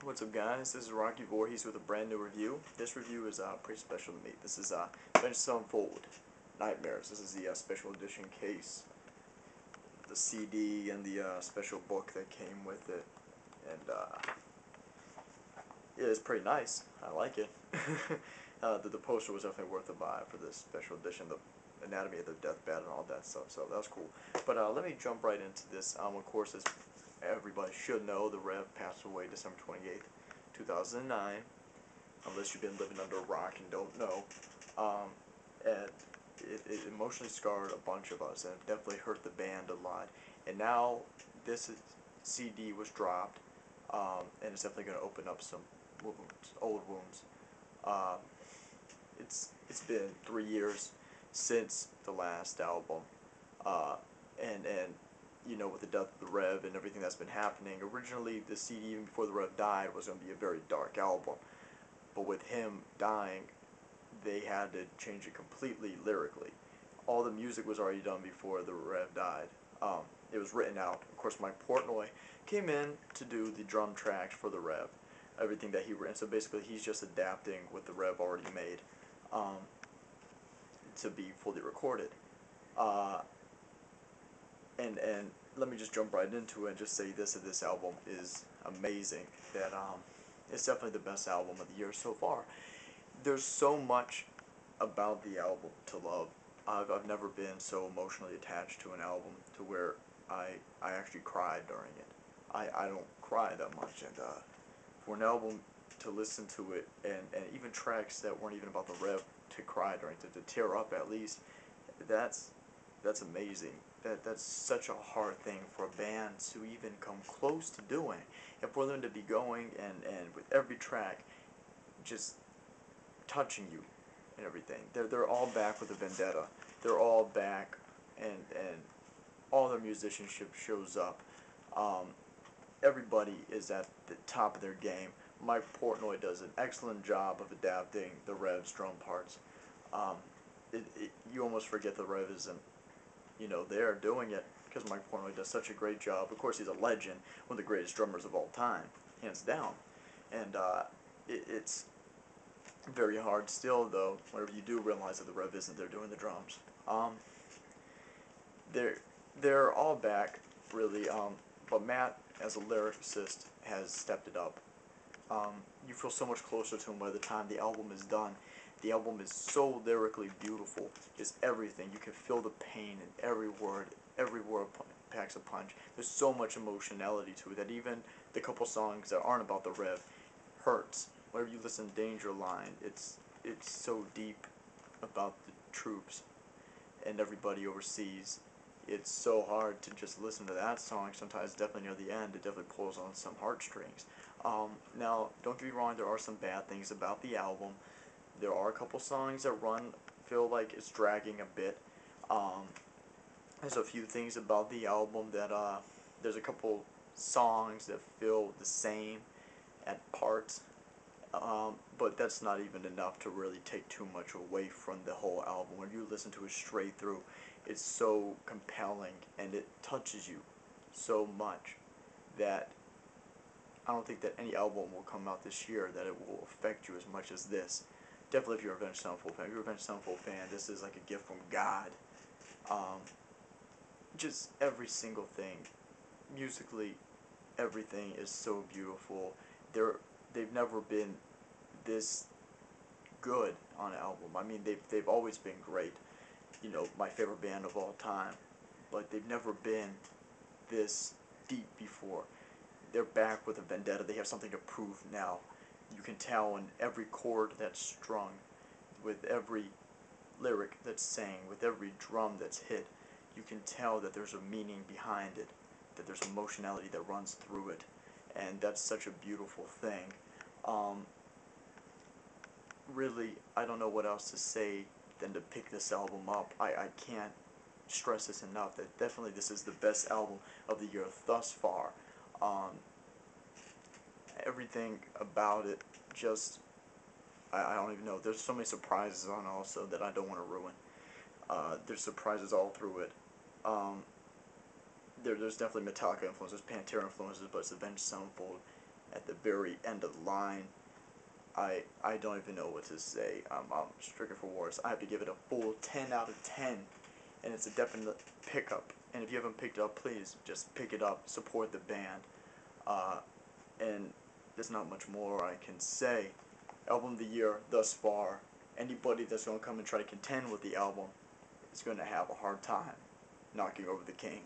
What's up, guys? This is Rocky Vorhees with a brand new review. This review is pretty special to me. This is Avenged Sevenfold Nightmares. This is the special edition case, the CD, and the special book that came with it. And yeah, it's pretty nice. I like it. The poster was definitely worth a buy for this special edition. The anatomy of the deathbed and all that stuff. So that was cool. But let me jump right into this. Of course, as everybody should know, the Rev passed away December 28th, 2009, unless you've been living under a rock and don't know. And it emotionally scarred a bunch of us, and it definitely hurt the band a lot. And now this CD was dropped, and it's definitely going to open up some wounds, old wounds. It's been 3 years since the last album, and you know, with the death of the Rev and everything that's been happening. Originally, the CD, even before the Rev died, was going to be a very dark album. But with him dying, they had to change it completely lyrically. All the music was already done before the Rev died. It was written out. Of course, Mike Portnoy came in to do the drum tracks for the Rev. Everything that he written. So basically, he's just adapting what the Rev already made to be fully recorded. And let me just jump right into it and just say this album is amazing. That it's definitely the best album of the year so far. There's so much about the album to love. I've never been so emotionally attached to an album to where I actually cried during it. I don't cry that much, and for an album to listen to it, and even tracks that weren't even about the Rev, to cry during, to tear up at least, that's amazing. That's such a hard thing for a band to even come close to doing, and for them to be going and with every track just touching you and everything. They're all back with a vendetta. They're all back, and all their musicianship shows up. Everybody is at the top of their game. Mike Portnoy does an excellent job of adapting the Rev's drum parts. You almost forget the Rev isn't, you know, they're doing it, because Mike Portnoy does such a great job. Of course, he's a legend, one of the greatest drummers of all time, hands down. And it's very hard still, though, whenever you do realize that the Rev isn't there doing the drums. They're all back, really, but Matt, as a lyricist, has stepped it up. You feel so much closer to him by the time the album is done. The album is so lyrically beautiful. It's everything. You can feel the pain in every word. Every word packs a punch. There's so much emotionality to it that even the couple songs that aren't about the Rev hurts. Whenever you listen to Danger Line, it's so deep about the troops and everybody overseas. It's so hard to just listen to that song. Sometimes, definitely near the end, it definitely pulls on some heartstrings. Now, don't get me wrong, there are some bad things about the album. There are a couple songs that feel like it's dragging a bit. There's a few things about the album that, there's a couple songs that feel the same at parts. But that's not even enough to really take too much away from the whole album. When you listen to it straight through, it's so compelling, and it touches you so much that I don't think that any album will come out this year that it will affect you as much as this. Definitely if you're a Avenged Sevenfold fan. If you're a Avenged Sevenfold fan, this is like a gift from God. Just every single thing. Musically, everything is so beautiful. They've never been this good on an album. I mean, they've always been great. You know, my favorite band of all time. But they've never been this deep before. They're back with a vendetta. They have something to prove now. You can tell in every chord that's strung, with every lyric that's sang, with every drum that's hit, you can tell that there's a meaning behind it, that there's emotionality that runs through it, and that's such a beautiful thing. Really, I don't know what else to say than to pick this album up. I can't stress this enough, that definitely this is the best album of the year thus far. Everything about it, just, I don't even know. There's so many surprises on also that I don't want to ruin. There's surprises all through it. There's definitely Metallica influences, Pantera influences, but it's Avenged Sevenfold. at the very end of the line. I don't even know what to say. I'm stricken for words. I have to give it a full 10 out of 10, and it's a definite pickup. And if you haven't picked it up, please just pick it up, support the band. And there's not much more I can say. Album of the year thus far. Anybody that's going to come and try to contend with the album is going to have a hard time knocking over the king.